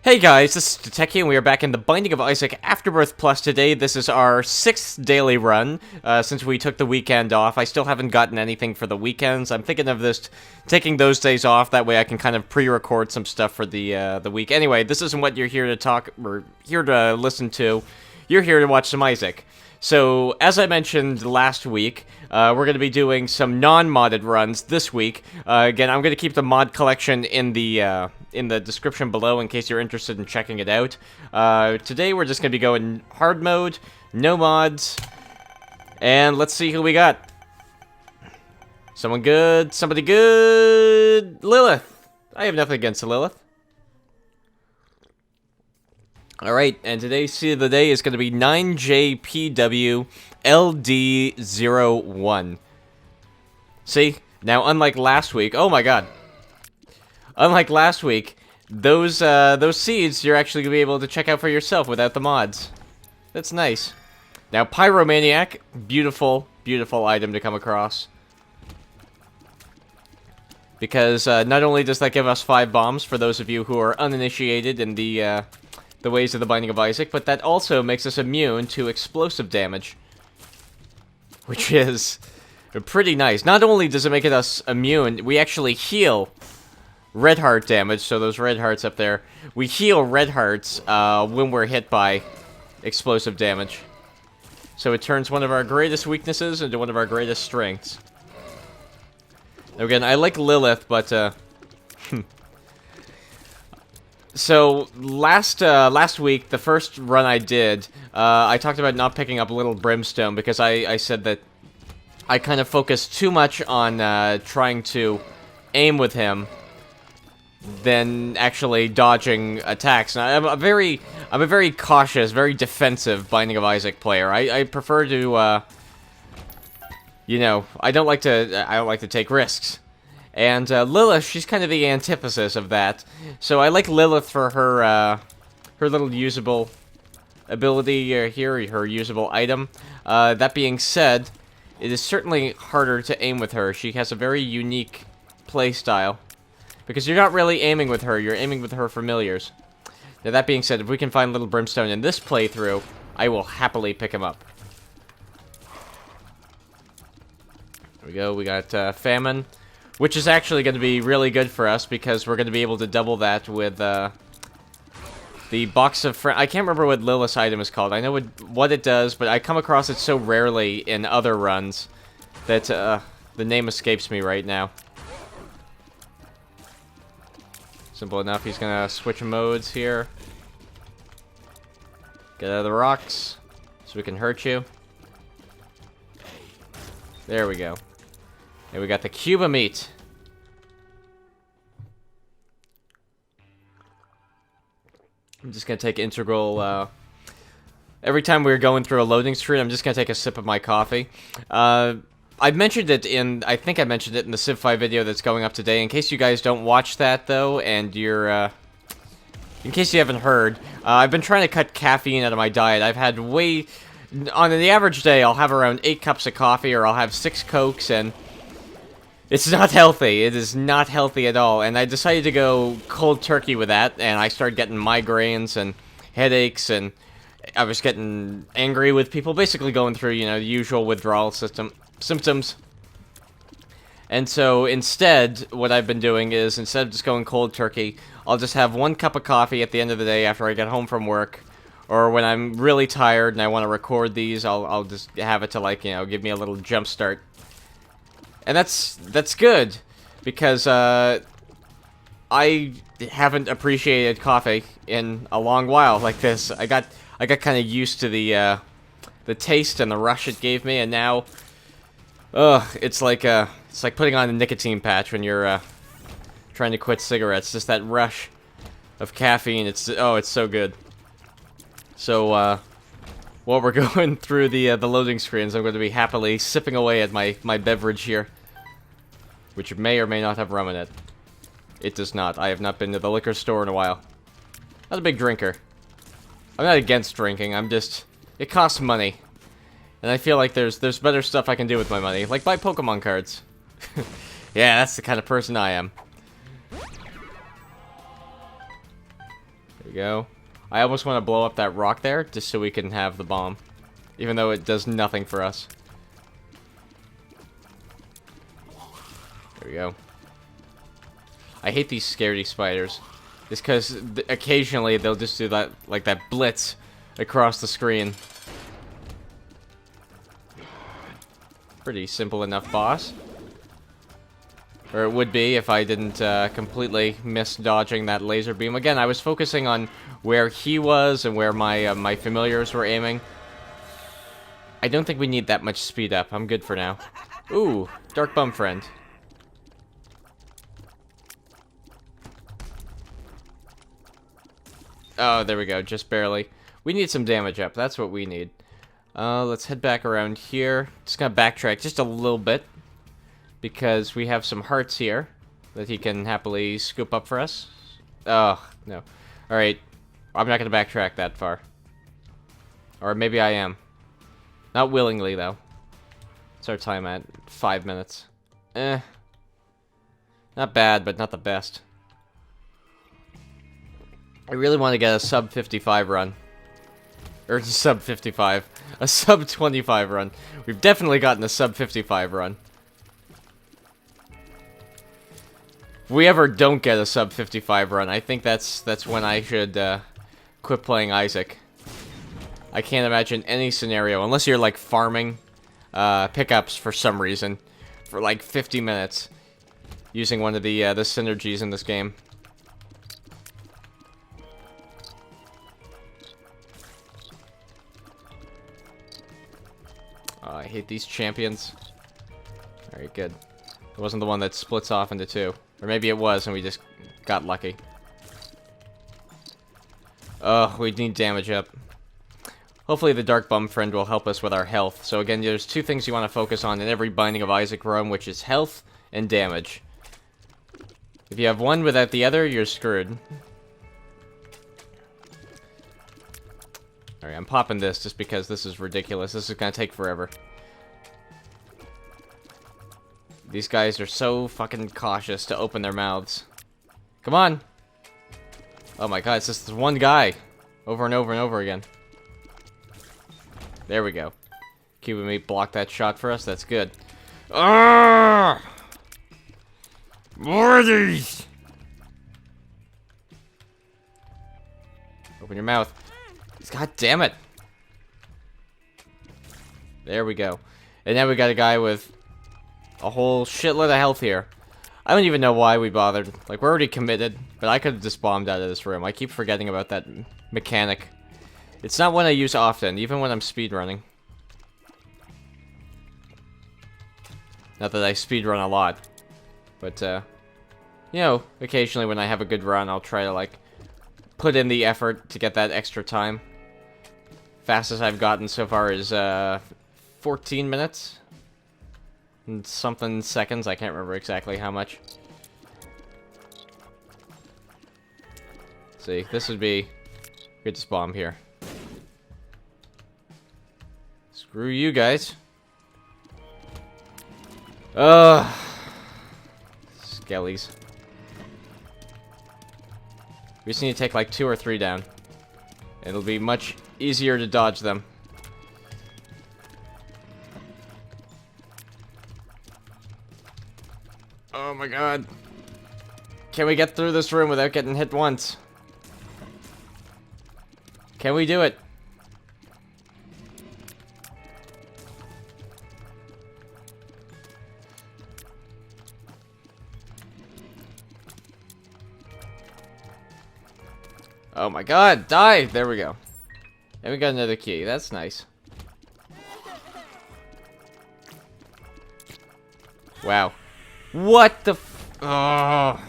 Hey guys, this is Dateki, and we are back in the Binding of Isaac Afterbirth Plus today. This is our 6th daily run, since we took the weekend off. I still haven't gotten anything for the weekends. I'm thinking of this, taking those days off, that way I can kind of pre-record some stuff for the week. Anyway, this isn't what you're here to talk, or here to listen to. You're here to watch some Isaac. So, as I mentioned last week, we're going to be doing some non-modded runs this week. Again, I'm going to keep the mod collection in the description below in case you're interested in checking it out. Today, we're just going to be going hard mode, no mods, and let's see who we got. Someone good, somebody good, Lilith. I have nothing against Lilith. Alright, and today's seed of the day is going to be 9JPWLD01. See? Now, unlike last week... Oh my god. Unlike last week, those seeds you're actually going to be able to check out for yourself without the mods. That's nice. Now, Pyromaniac. Beautiful, beautiful item to come across. Because not only does that give us 5 bombs, for those of you who are uninitiated in the ways of the Binding of Isaac, but that also makes us immune to explosive damage. Which is pretty nice. Not only does it make us immune, we actually heal red heart damage, so those red hearts up there. We heal red hearts when we're hit by explosive damage. So it turns one of our greatest weaknesses into one of our greatest strengths. Again, I like Lilith, but so, last week, the first run I did, I talked about not picking up Little Brimstone because I said that I kind of focused too much on trying to aim with him than actually dodging attacks. Now, I'm a very cautious, very defensive Binding of Isaac player. I prefer to, you know, I don't like to take risks. And Lilith, she's kind of the antithesis of that. So I like Lilith for her little usable ability here, her usable item. That being said, it is certainly harder to aim with her. She has a very unique playstyle. Because you're not really aiming with her, you're aiming with her familiars. Now that being said, if we can find Little Brimstone in this playthrough, I will happily pick him up. There we go, we got Famine. Which is actually going to be really good for us, because we're going to be able to double that with the box of... I can't remember what Lilith's item is called. I know what it does, but I come across it so rarely in other runs that the name escapes me right now. Simple enough, he's going to switch modes here. Get out of the rocks, so we can hurt you. There we go. And we got the cube of meat. I'm just going to take integral, every time we're going through a loading screen, I'm just going to take a sip of my coffee. I mentioned it I think I mentioned it in the Civ 5 video that's going up today. In case you guys don't watch that, though, and you're, in case you haven't heard, I've been trying to cut caffeine out of my diet. I've had on the average day, I'll have around 8 cups of coffee, or I'll have 6 Cokes, and it's not healthy. It is not healthy at all. And I decided to go cold turkey with that, and I started getting migraines and headaches, and I was getting angry with people, basically going through, you know, the usual withdrawal symptoms. And so instead, what I've been doing is, instead of just going cold turkey, I'll just have 1 cup of coffee at the end of the day after I get home from work. Or when I'm really tired and I want to record these, I'll just have it to, like, you know, give me a little jump start. And that's good, because I haven't appreciated coffee in a long while like this. I got kind of used to the taste and the rush it gave me, and now, it's like putting on a nicotine patch when you're trying to quit cigarettes. Just that rush of caffeine. It's so good. So while we're going through the loading screens, I'm going to be happily sipping away at my beverage here, which may or may not have rum in it. It does not. I have not been to the liquor store in a while. Not a big drinker. I'm not against drinking. I'm just... It costs money. And I feel like there's better stuff I can do with my money. Like buy Pokemon cards. Yeah, that's the kind of person I am. There we go. I almost want to blow up that rock there, just so we can have the bomb. Even though it does nothing for us. There we go. I hate these scaredy spiders. Just because occasionally they'll just do that, like that blitz across the screen. Pretty simple enough boss. Or it would be if I didn't completely miss dodging that laser beam. Again, I was focusing on where he was and where my my familiars were aiming. I don't think we need that much speed up. I'm good for now. Ooh, Dark Bum Friend. Oh, there we go, just barely. We need some damage up, that's what we need. Let's head back around here. Just gonna backtrack just a little bit. Because we have some hearts here that he can happily scoop up for us. Oh, no. Alright, I'm not gonna backtrack that far. Or maybe I am. Not willingly, though. What's our time at? 5 minutes. Eh. Not bad, but not the best. I really want to get a sub 55 run. Or sub 55. A sub 25 run. We've definitely gotten a sub 55 run. If we ever don't get a sub 55 run, I think that's when I should quit playing Isaac. I can't imagine any scenario, unless you're like farming pickups for some reason, for like 50 minutes, using one of the synergies in this game. Oh, I hate these champions. Alright, good. It wasn't the one that splits off into two. Or maybe it was, and we just got lucky. Oh, we need damage up. Hopefully the Dark Bum Friend will help us with our health. So again, there's two things you want to focus on in every Binding of Isaac run, which is health and damage. If you have one without the other, you're screwed. Alright, I'm popping this just because this is ridiculous. This is gonna take forever. These guys are so fucking cautious to open their mouths. Come on! Oh my god, it's just this one guy. Over and over and over again. There we go. Cuban Meat blocked that shot for us. That's good. Ah! More of these! Open your mouth. God damn it. There we go. And now we got a guy with a whole shitload of health here. I don't even know why we bothered. Like, we're already committed, but I could have just bombed out of this room. I keep forgetting about that mechanic. It's not one I use often, even when I'm speedrunning. Not that I speedrun a lot. But, you know, occasionally when I have a good run, I'll try to, like, put in the effort to get that extra time. Fastest I've gotten so far is, 14 minutes. And something seconds, I can't remember exactly how much. See, this would be good to bomb here. Screw you guys. Ugh. Skellies. We just need to take like 2 or 3 down. It'll be much easier to dodge them. Oh my god. Can we get through this room without getting hit once? Can we do it? Oh my god, die! There we go. And we got another key, that's nice. Wow. What the f- oh.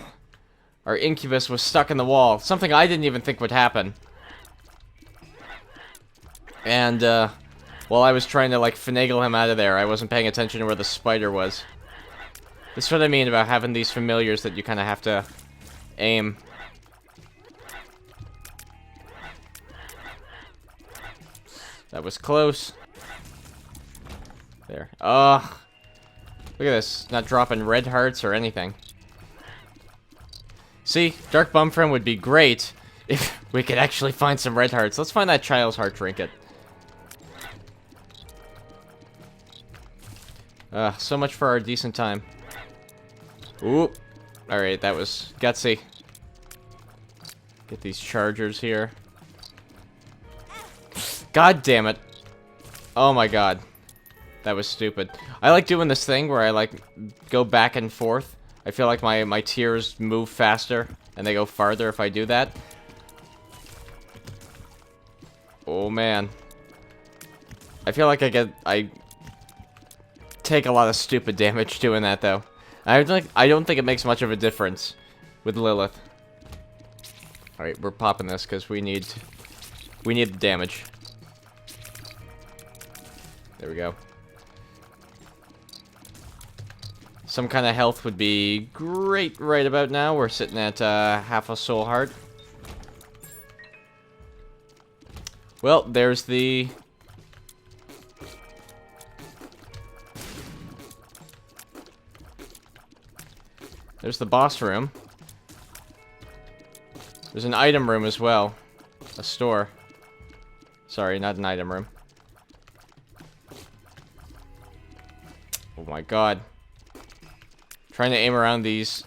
Our incubus was stuck in the wall. Something I didn't even think would happen. And, while I was trying to, like, finagle him out of there, I wasn't paying attention to where the spider was. This is what I mean about having these familiars that you kind of have to aim. That was close. There. Ugh. Look at this. Not dropping red hearts or anything. See? Dark Bum Friend would be great if we could actually find some red hearts. Let's find that child's heart trinket. So much for our decent time. Ooh. Alright, that was gutsy. Get these chargers here. God damn it. Oh my god. That was stupid. I like doing this thing where I like go back and forth. I feel like my tears move faster and they go farther if I do that. Oh man. I feel like I take a lot of stupid damage doing that though. I don't think it makes much of a difference with Lilith. Alright, we're popping this because we need the damage. There we go. Some kind of health would be great right about now. We're sitting at half a soul heart. Well, there's the... There's the boss room. There's an item room as well. A store. Sorry, not an item room. Oh my god. Trying to aim around these...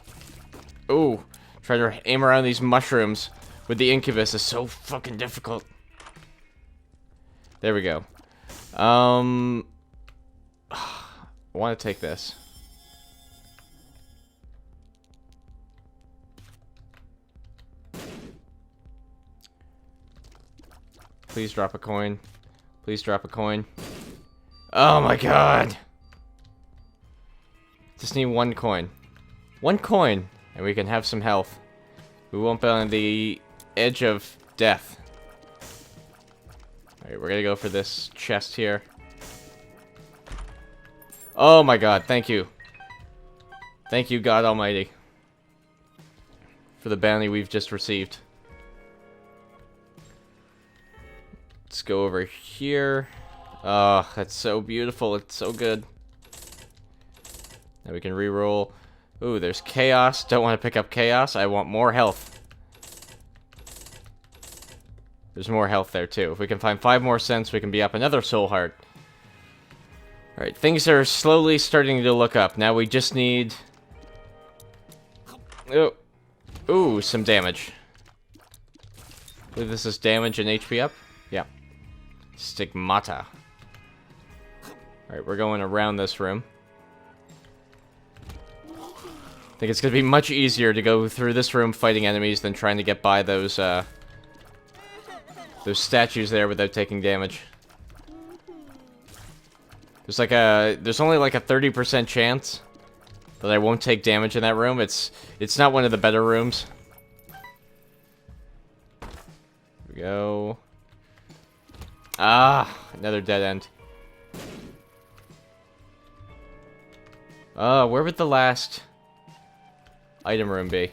Ooh. Trying to aim around these mushrooms with the incubus is so fucking difficult. There we go. I want to take this. Please drop a coin. Please drop a coin. Oh my god! Just need one coin. One coin, and we can have some health. We won't be on the edge of death. Alright, we're gonna go for this chest here. Oh my god, thank you. Thank you, God Almighty, for the bounty we've just received. Let's go over here. Oh, that's so beautiful. It's so good. Now we can reroll. Ooh, there's chaos. Don't want to pick up chaos. I want more health. There's more health there, too. If we can find 5 more cents, we can be up another soul heart. Alright, things are slowly starting to look up. Now we just need... Oh. Ooh, some damage. I believe this is damage and HP up? Yeah. Stigmata. Alright, we're going around this room. I think it's going to be much easier to go through this room fighting enemies than trying to get by those statues there without taking damage. There's only like a 30% chance that I won't take damage in that room. It's not one of the better rooms. Here we go. Ah, another dead end. Where would the last item room be?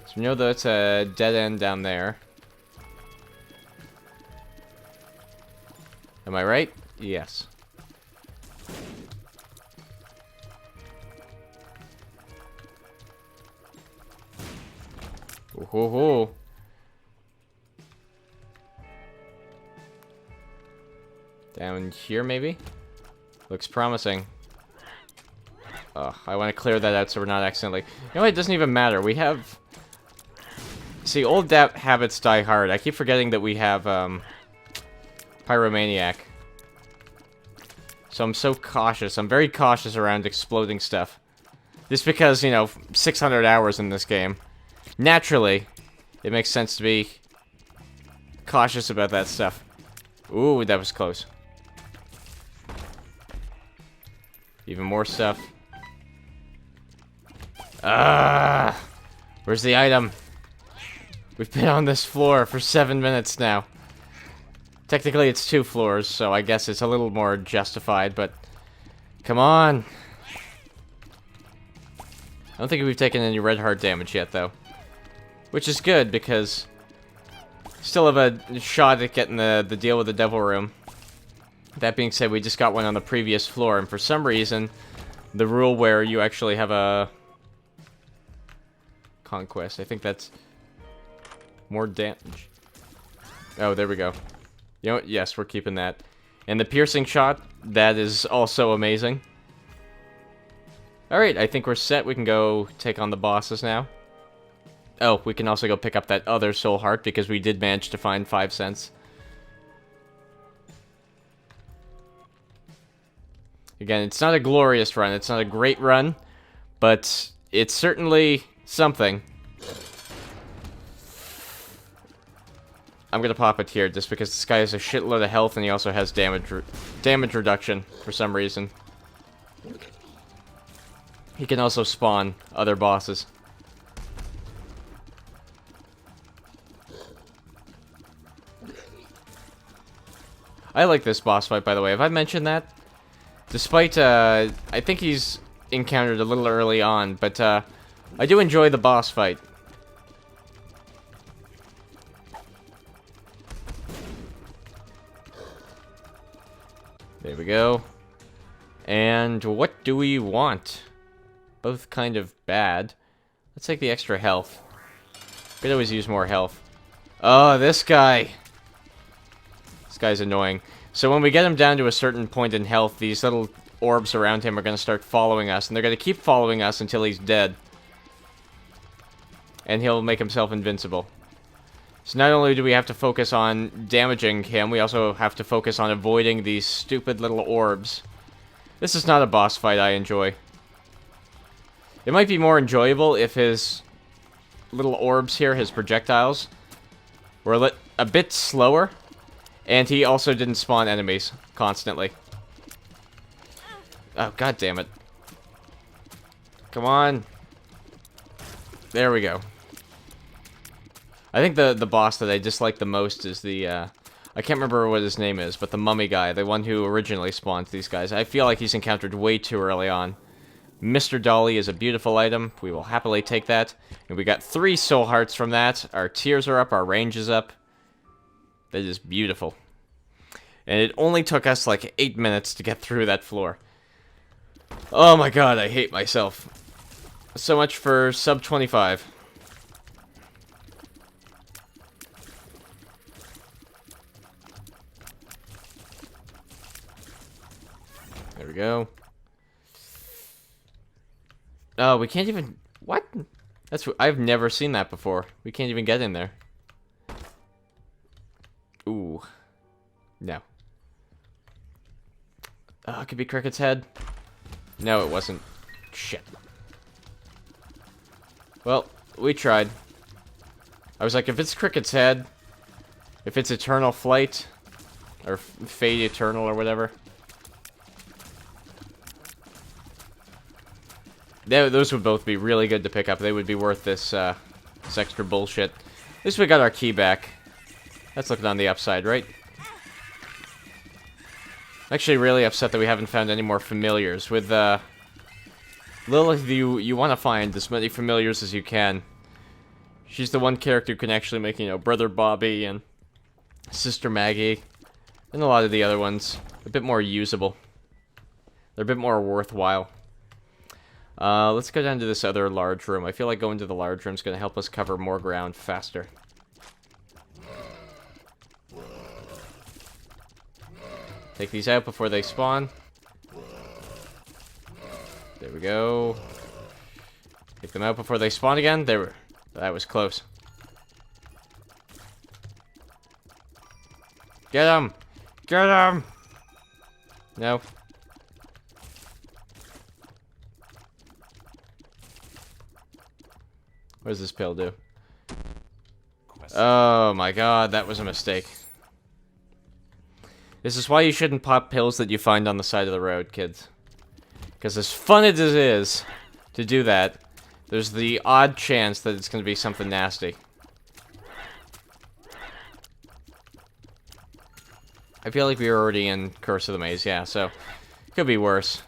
So we know that's a dead end down there. Am I right? Yes. Ooh, hoo, hoo. Down here, maybe? Looks promising. I want to clear that out so we're not accidentally... You know what? It doesn't even matter. We have... See, old habits die hard. I keep forgetting that we have, Pyromaniac. So I'm so cautious. I'm very cautious around exploding stuff. Just because, you know, 600 hours in this game. Naturally, it makes sense to be cautious about that stuff. Ooh, that was close. Even more stuff. Ah! Where's the item? We've been on this floor for 7 minutes now. Technically, it's 2 floors, so I guess it's a little more justified, but... Come on! I don't think we've taken any red heart damage yet, though. Which is good, because... Still have a shot at getting the deal with the devil room. That being said, we just got one on the previous floor, and for some reason, the rule where you actually have a... Conquest, I think that's... More damage. Oh, there we go. You know what? Yes, we're keeping that. And the piercing shot, that is also amazing. Alright, I think we're set. We can go take on the bosses now. Oh, we can also go pick up that other soul heart because we did manage to find 5 cents. Again, it's not a glorious run. It's not a great run, but it's certainly something. I'm gonna pop it here just because this guy has a shitload of health and he also has damage reduction for some reason. He can also spawn other bosses. I like this boss fight, by the way. Have I mentioned that? Despite, I think he's encountered a little early on, but, I do enjoy the boss fight. There we go. And what do we want? Both kind of bad. Let's take the extra health. Could always use more health. Oh, this guy. This guy's annoying. So when we get him down to a certain point in health, these little orbs around him are going to start following us. And they're going to keep following us until he's dead. And he'll make himself invincible. So not only do we have to focus on damaging him, we also have to focus on avoiding these stupid little orbs. This is not a boss fight I enjoy. It might be more enjoyable if his little orbs here, his projectiles, were a bit slower, and he also didn't spawn enemies constantly. Oh, god damn it. Come on. There we go. I think the boss that I dislike the most is the, I can't remember what his name is, but the mummy guy, the one who originally spawned these guys. I feel like he's encountered way too early on. Mr. Dolly is a beautiful item. We will happily take that. And we got 3 soul hearts from that. Our tiers are up, our range is up. That is beautiful. And it only took us like 8 minutes to get through that floor. Oh my god, I hate myself. So much for sub 25. There we go. Oh, we can't even... What? I've never seen that before. We can't even get in there. Ooh. No. Oh, it could be Cricket's head. No, it wasn't. Shit. Well, we tried. I was like, if it's Cricket's head, if it's Eternal Flight, or Fate Eternal or whatever. Those would both be really good to pick up. They would be worth this extra bullshit. At least we got our key back. That's looking on the upside, right? I'm actually really upset that we haven't found any more familiars. With Lilith, you want to find as many familiars as you can. She's the one character who can actually make, you know, Brother Bobby and Sister Maggie, and a lot of the other ones a bit more usable. They're a bit more worthwhile. Let's go down to this other large room. I feel like going to the large room is going to help us cover more ground faster. Take these out before they spawn. There we go. Take them out before they spawn again. That was close. Get him! Get him! No. What does this pill do? Oh my god, that was a mistake. This is why you shouldn't pop pills that you find on the side of the road, kids. Because as fun as it is to do that, there's the odd chance that it's going to be something nasty. I feel like we were already in Curse of the Maze, yeah, so it could be worse.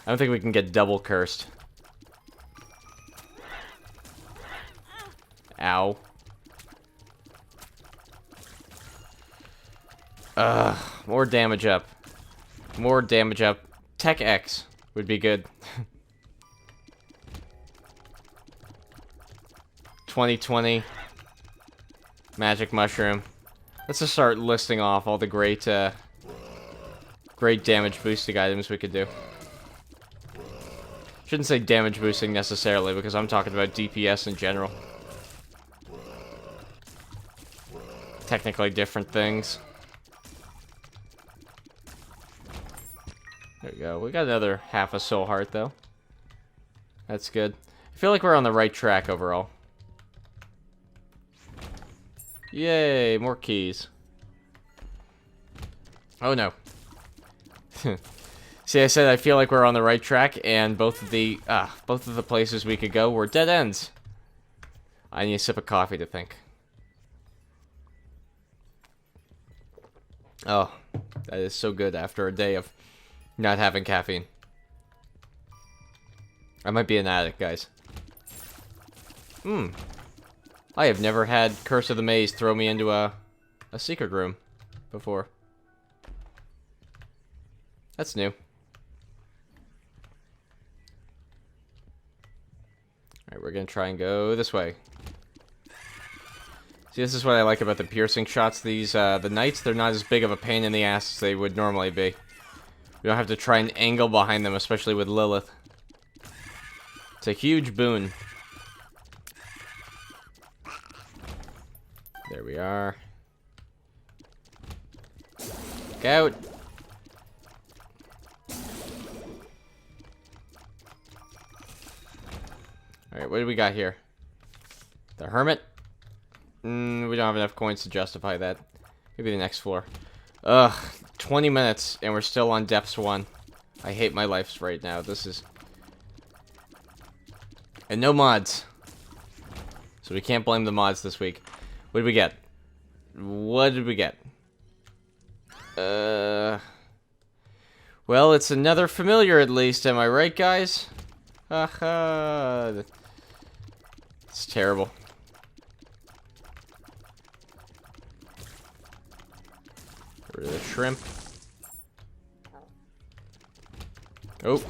I don't think we can get double cursed. Ow. More damage up. More damage up. Tech X would be good. 2020. Magic Mushroom. Let's just start listing off all the great damage boosting items we could do. Shouldn't say damage boosting necessarily, because I'm talking about DPS in general. Technically different things. There we go. We got another half a soul heart, though. That's good. I feel like we're on the right track overall. Yay, more keys. Oh no. See, I said I feel like we're on the right track, and both of the places we could go were dead ends. I need a sip of coffee to think. Oh, that is so good after a day of not having caffeine. I might be an addict, guys. I have never had Curse of the Maze throw me into a secret room before. That's new. Alright, we're gonna try and go this way. See, this is what I like about the piercing shots. These, the knights, they're not as big of a pain in the ass as they would normally be. We don't have to try and angle behind them, especially with Lilith. It's a huge boon. There we are. Look out. Alright, what do we got here? The Hermit? We don't have enough coins to justify that. Maybe the next floor. Ugh, 20 minutes and we're still on Depths 1. I hate my life right now. This is... And no mods. So we can't blame the mods this week. What did we get? What did we get? Well, it's another familiar at least, am I right, guys? Haha. It's terrible. Get rid of the shrimp. Oh.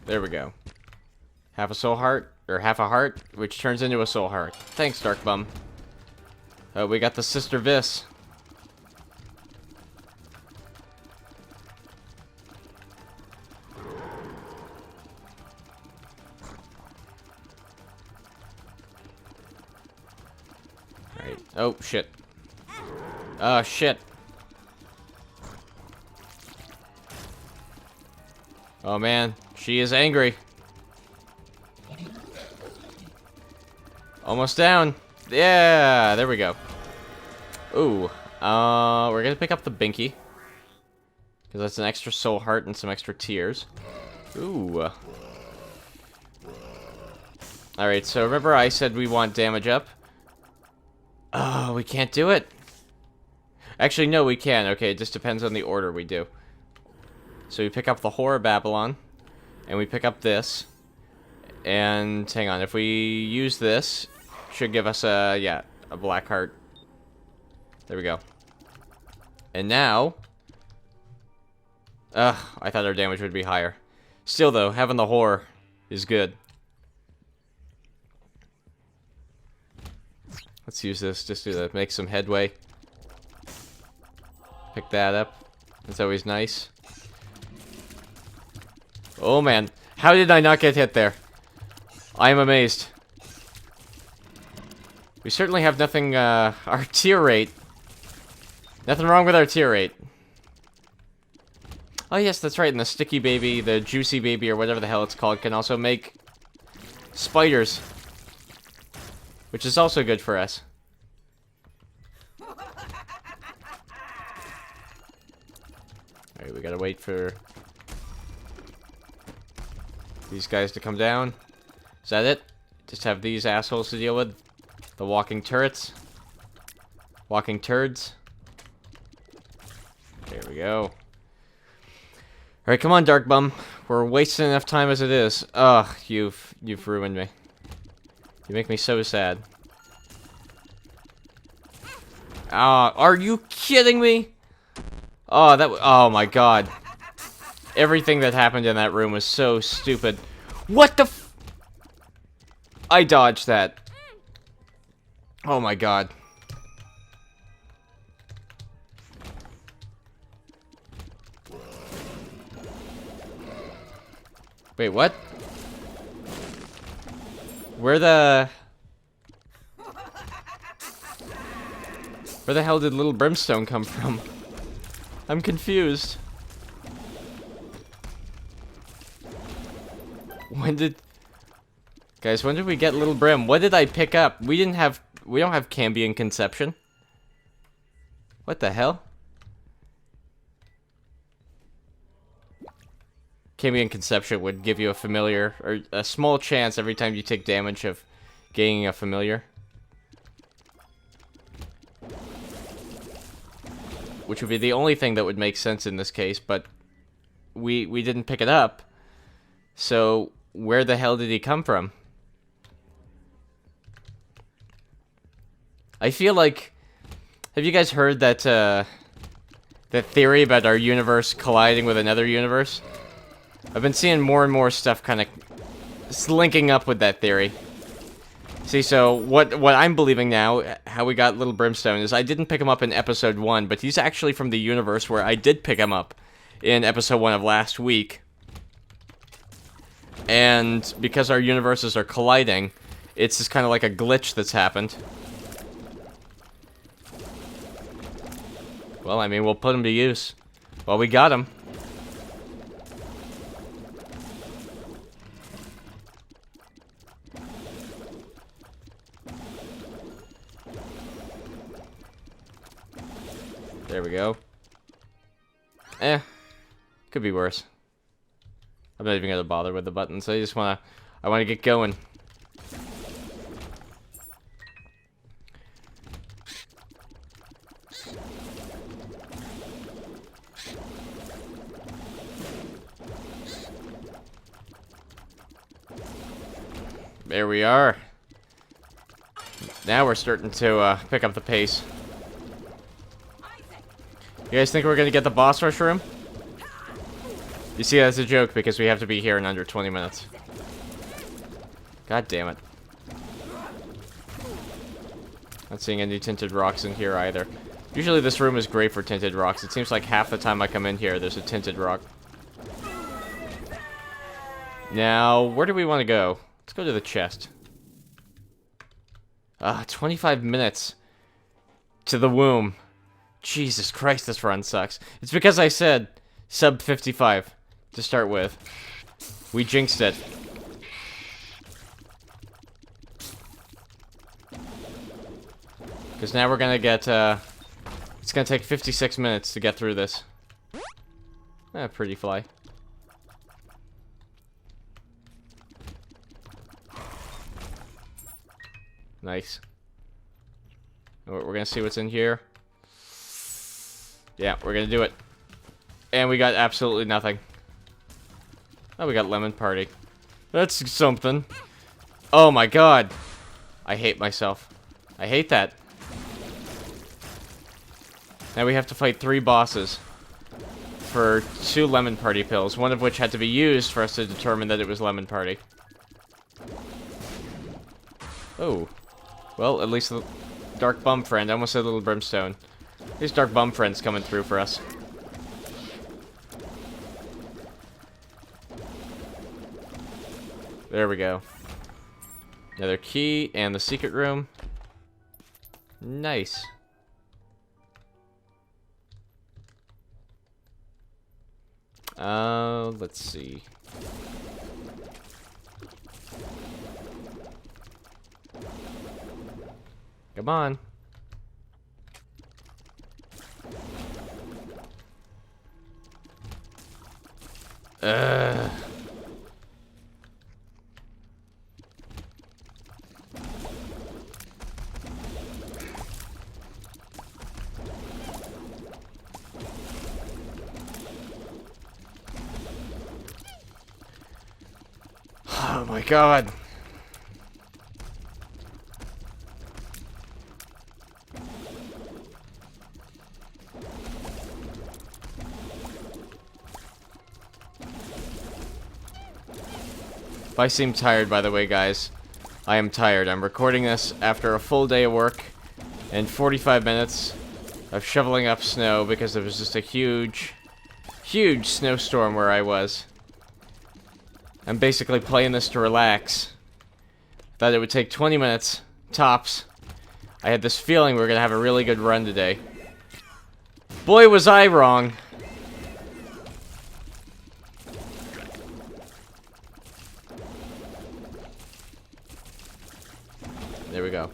There we go. Half a soul heart, or half a heart, which turns into a soul heart. Thanks, Dark Bum. We got the Sister Vis. Right. Oh, shit. Oh, shit. Oh, man. She is angry. Almost down. Yeah, there we go. Ooh. We're gonna pick up the Binky. Because that's an extra soul heart and some extra tears. Ooh. Alright, so remember I said we want damage up? Oh, we can't do it. Actually, no, we can. Okay, it just depends on the order we do. So we pick up the Horror Babylon. And we pick up this. And, hang on, if we use this, should give us a, yeah, a black heart. There we go. And now... I thought our damage would be higher. Still, though, having the horror is good. Let's use this just to make some headway. Pick that up. That's always nice. Oh, man. How did I not get hit there? I am amazed. We certainly have nothing, our tier rate. Nothing wrong with our tier rate. Oh yes, that's right, and the sticky baby, the juicy baby, or whatever the hell it's called, can also make spiders. Which is also good for us. Alright, we gotta wait for these guys to come down. Is that it? Just have these assholes to deal with? The walking turrets? Walking turds? There we go. Alright, come on, Dark Bum. We're wasting enough time as it is. Ugh, you've ruined me. You make me so sad. Ah, are you kidding me? Oh, oh my god. Everything that happened in that room was so stupid. What the f- I dodged that. Oh my god. Wait, what? Where the hell did little brimstone come from? I'm confused. Guys, when did we get little brim? What did I pick up? We don't have Cambion Conception. What the hell? Cambion Conception would give you a familiar, or a small chance every time you take damage of gaining a familiar. Which would be the only thing that would make sense in this case, but we didn't pick it up. So, where the hell did he come from? I feel like... Have you guys heard that, that theory about our universe colliding with another universe? I've been seeing more and more stuff kind of linking up with that theory. See, so what I'm believing now, how we got little brimstone, is I didn't pick him up in episode 1, but he's actually from the universe where I did pick him up in episode 1 of last week. And because our universes are colliding, it's just kind of like a glitch that's happened. Well, I mean, we'll put him to use. Well, we got him. There we go. Could be worse. I'm not even gonna bother with the buttons. I wanna get going. There we are. Now we're starting to pick up the pace. You guys think we're gonna get the boss rush room? You see, that's a joke because we have to be here in under 20 minutes. God damn it. Not seeing any tinted rocks in here either. Usually this room is great for tinted rocks. It seems like half the time I come in here, there's a tinted rock. Now, where do we want to go? Let's go to the chest. 25 minutes to the womb. Jesus Christ, this run sucks. It's because I said sub 55 to start with. We jinxed it. Because now we're gonna get, it's gonna take 56 minutes to get through this. Pretty fly. Nice. We're gonna see what's in here. Yeah, we're gonna do it. And we got absolutely nothing. Oh, we got Lemon Party. That's something. Oh my god. I hate myself. I hate that. Now we have to fight 3 bosses for 2 Lemon Party pills, one of which had to be used for us to determine that it was Lemon Party. Oh. Well, at least the Dark Bum Friend. I almost said Little Brimstone. These Dark Bum Friends coming through for us. There we go. Another key and the secret room. Nice. Let's see. Come on. Oh my god. If I seem tired, by the way, guys, I am tired. I'm recording this after a full day of work and 45 minutes of shoveling up snow because there was just a huge snowstorm where I was. I'm basically playing this to relax. Thought it would take 20 minutes, tops. I had this feeling we were gonna have a really good run today. Boy, was I wrong. There we go.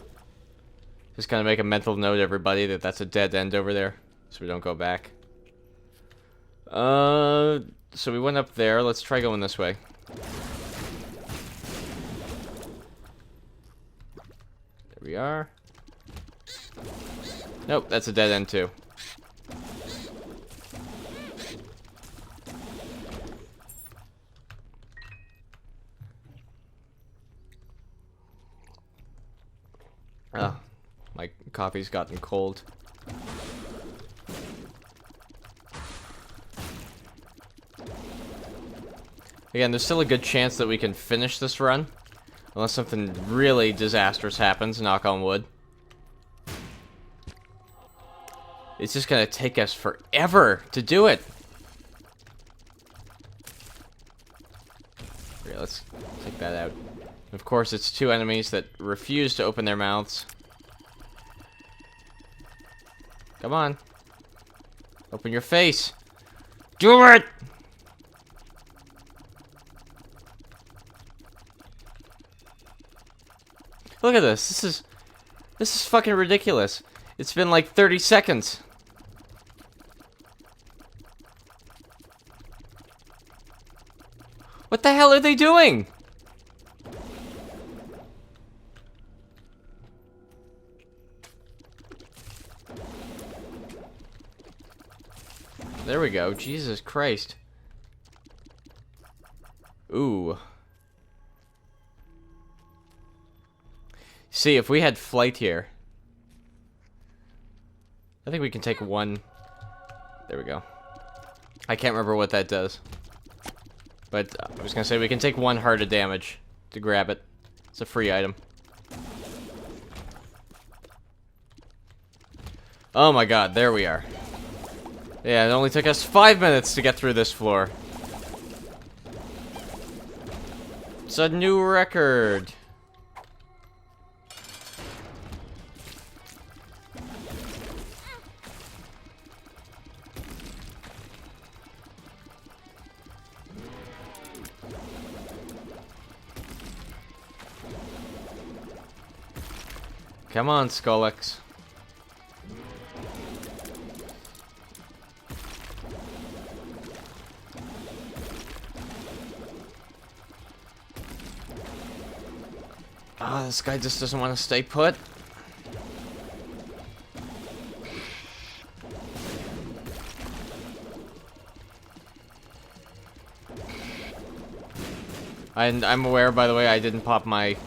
Just gonna make a mental note, everybody, that that's a dead end over there, so we don't go back. So we went up there. Let's try going this way. There we are. Nope, that's a dead end too. Oh, my coffee's gotten cold. Again, there's still a good chance that we can finish this run. Unless something really disastrous happens, knock on wood. It's just gonna take us forever to do it. Here, let's take that out. Of course, it's two enemies that refuse to open their mouths. Come on. Open your face. Do it! Look at this. This is fucking ridiculous. It's been like 30 seconds. What the hell are they doing? There we go. Jesus Christ. Ooh. See, if we had flight here, I think we can take one. There we go. I can't remember what that does. But I was gonna say we can take one heart of damage to grab it. It's a free item. Oh my god, there we are. Yeah, it only took us 5 minutes to get through this floor. It's a new record. Come on, Skullix. Ah, this guy just doesn't want to stay put. I'm aware, by the way, I didn't pop my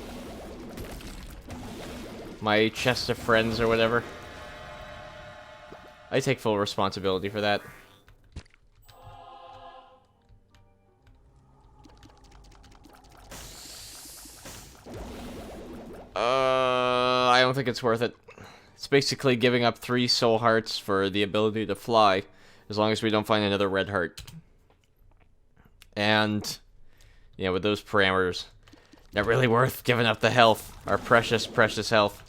chest of friends or whatever. I take full responsibility for that. I don't think it's worth it. It's basically giving up 3 soul hearts for the ability to fly, as long as we don't find another red heart. And, yeah, with those parameters, not really worth giving up the health. Our precious, precious health.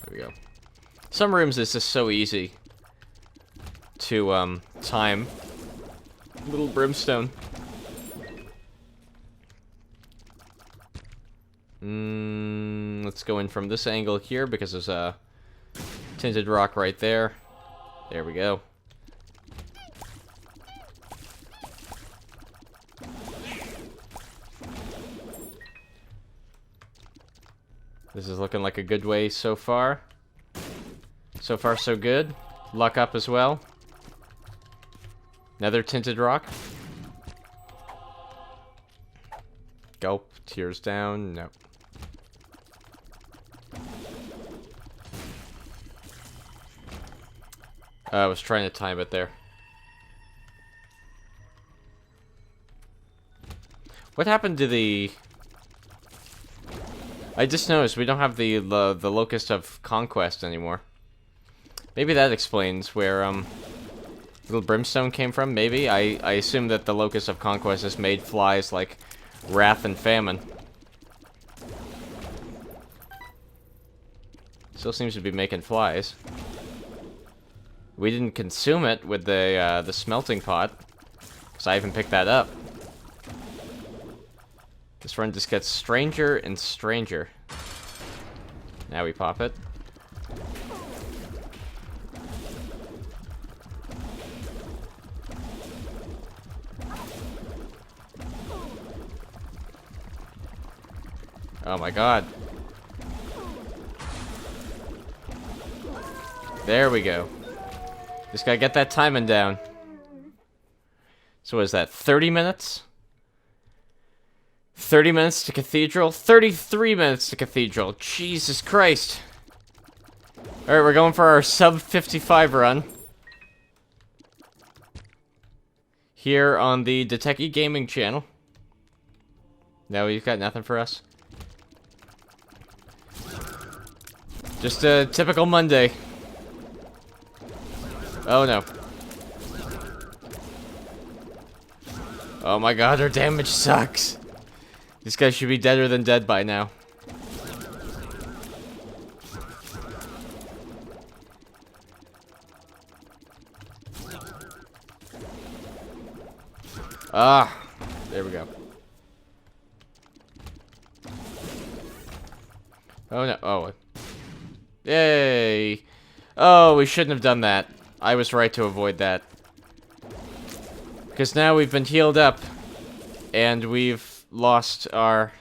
There we go. Some rooms it's just so easy to, time. Little brimstone. Let's go in from this angle here because there's a tinted rock right there. There we go. This is looking like a good way so far. So far, so good. Luck up as well. Another tinted rock. Gulp. Tears down. No. I was trying to time it there. What happened to the... I just noticed we don't have the Locust of Conquest anymore. Maybe that explains where, little Brimstone came from, maybe? I assume that the Locust of Conquest has made flies like Wrath and Famine. Still seems to be making flies. We didn't consume it with the smelting pot, because I haven't picked that up. This run just gets stranger and stranger. Now we pop it. Oh my god. There we go. Just gotta get that timing down. So what is that, 30 minutes? 30 minutes to Cathedral? 33 minutes to Cathedral. Jesus Christ. Alright, we're going for our sub 55 run. Here on the Dateki Gaming channel. No, you've got nothing for us? Just a typical Monday. Oh no. Oh my god, our damage sucks. These guys should be deader than dead by now. Ah, there we go. Oh no, oh. Yay! Oh, we shouldn't have done that. I was right to avoid that. Because now we've been healed up, and we've lost our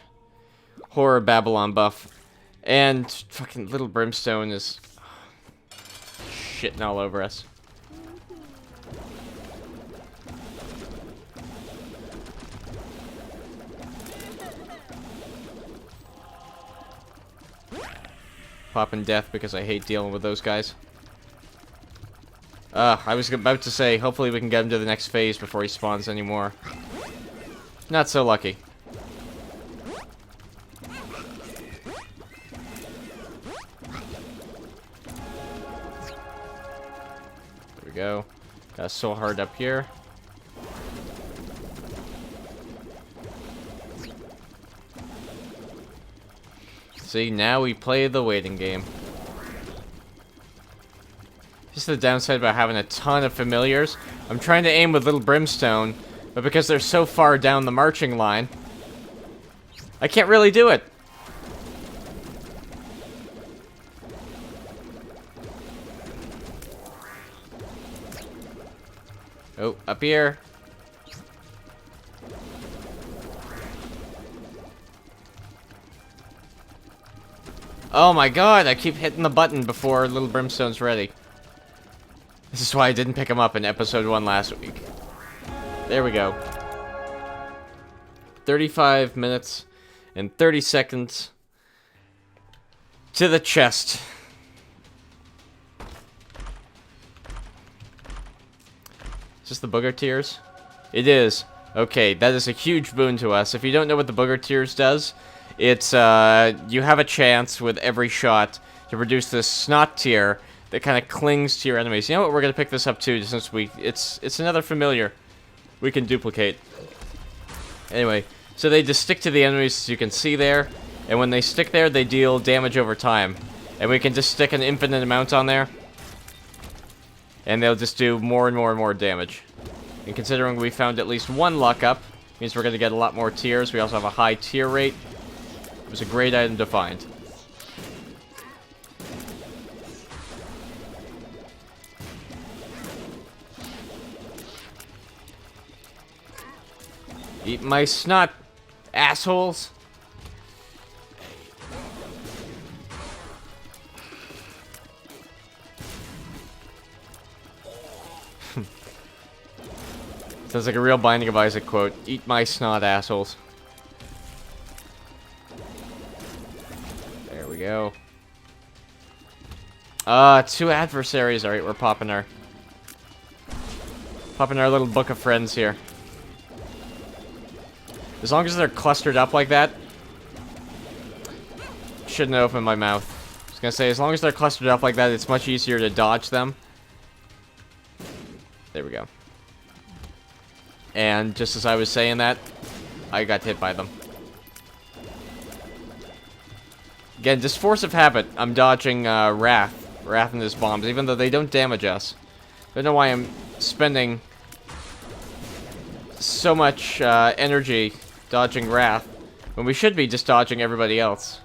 Horror Babylon buff. And fucking little Brimstone is shitting all over us. Popping death because I hate dealing with those guys. I was about to say, hopefully we can get him to the next phase before he spawns anymore. Not so lucky. There we go. Got a soul heart up here. See, now we play the waiting game. Just the downside about having a ton of familiars. I'm trying to aim with little Brimstone, but because they're so far down the marching line, I can't really do it. Oh, up here. Oh my god, I keep hitting the button before little Brimstone's ready. This is why I didn't pick him up in episode 1 last week. There we go. 35 minutes and 30 seconds to the chest. Is this the booger tears? It is. Okay, that is a huge boon to us. If you don't know what the booger tears does, it's, you have a chance with every shot to produce this snot tear that kind of clings to your enemies. You know what? We're gonna pick this up too, since it's another familiar we can duplicate. Anyway, so they just stick to the enemies, as you can see there, and when they stick there, they deal damage over time. And we can just stick an infinite amount on there, and they'll just do more and more and more damage. And considering we found at least one luck up, means we're gonna get a lot more tiers. We also have a high tier rate. It was a great item to find. Eat my snot, assholes. Sounds like a real Binding of Isaac quote. Eat my snot, assholes. There we go. 2 adversaries. Alright, we're popping our little book of friends here. As long as they're clustered up like that. Shouldn't have opened my mouth. I was gonna say, as long as they're clustered up like that, it's much easier to dodge them. There we go. And just as I was saying that, I got hit by them. Again, just force of habit, I'm dodging Wrath and his bombs, even though they don't damage us. I don't know why I'm spending so much energy dodging Wrath, when we should be just dodging everybody else.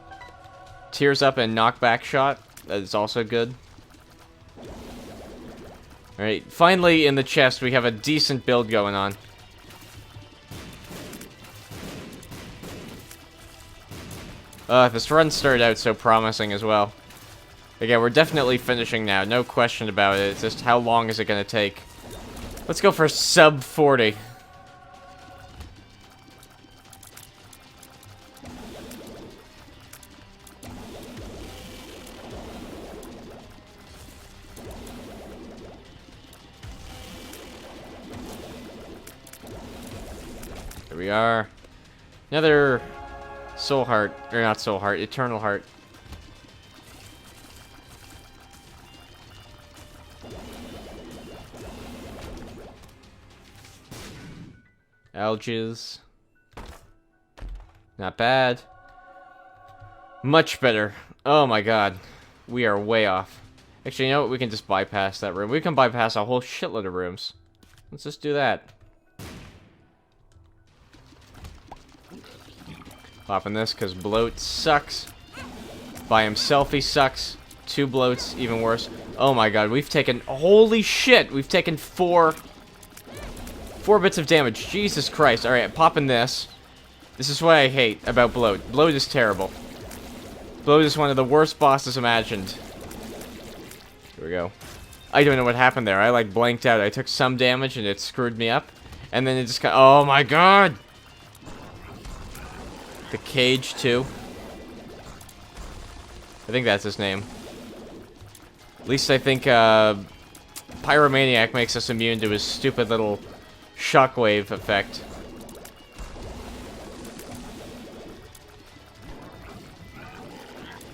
Tears up and knockback shot, that is also good. Alright, finally in the chest we have a decent build going on. This run started out so promising as well. Again, we're definitely finishing now, no question about it. It's just how long is it gonna take? Let's go for sub 40. Here we are. Another soul heart, or not soul heart, eternal heart. Alges. Not bad. Much better. Oh my god. We are way off. Actually, you know what? We can just bypass that room. We can bypass a whole shitload of rooms. Let's just do that. Popping this because bloat sucks. By himself he sucks. 2 bloats, even worse. Oh my god, we've taken... Holy shit! We've taken 4 bits of damage. Jesus Christ. Alright, popping this. This is what I hate about bloat. Bloat is terrible. Bloat is one of the worst bosses imagined. Here we go. I don't know what happened there. I like blanked out. I took some damage and it screwed me up. And then it just got... Oh my god! The cage, too. I think that's his name. At least I think, Pyromaniac makes us immune to his stupid little shockwave effect.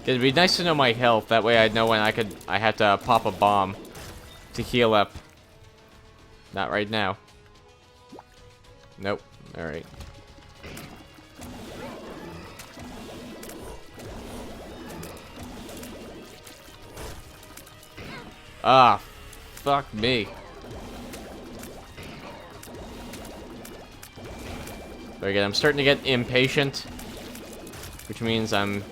It'd be nice to know my health. That way I'd know when I had to pop a bomb to heal up. Not right now. Nope. Alright. Ah, fuck me. Very good. I'm starting to get impatient, which means I'm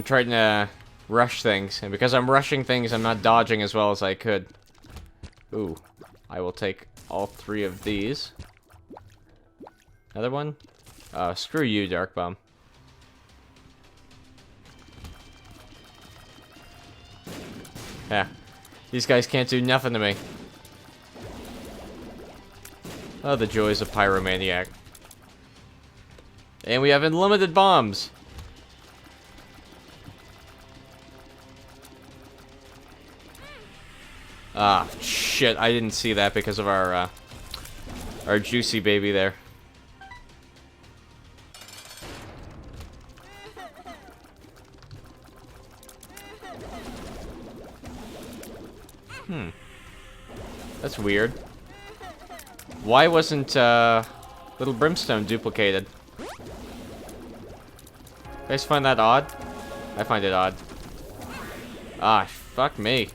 trying to rush things, and because I'm rushing things, I'm not dodging as well as I could. Ooh, I will take all 3 of these. Another one? Screw you, Dark Bomb. Yeah, these guys can't do nothing to me. Oh, the joys of Pyromaniac. And we have unlimited bombs. Ah, shit, I didn't see that because of our juicy baby there. That's weird. Why wasn't, Little Brimstone duplicated? You guys find that odd? I find it odd. Ah, fuck me.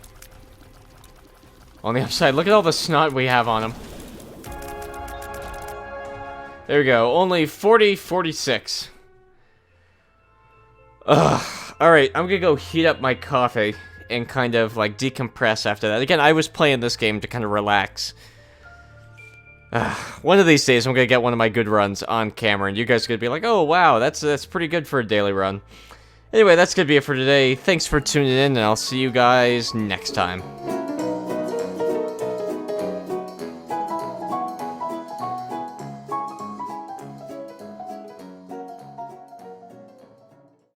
On the upside, look at all the snot we have on him. There we go, only 46. Ugh. Alright, I'm gonna go heat up my coffee and kind of, like, decompress after that. Again, I was playing this game to kind of relax. One of these days, I'm gonna get one of my good runs on camera, and you guys are gonna be like, oh, wow, that's pretty good for a daily run. Anyway, that's gonna be it for today. Thanks for tuning in, and I'll see you guys next time.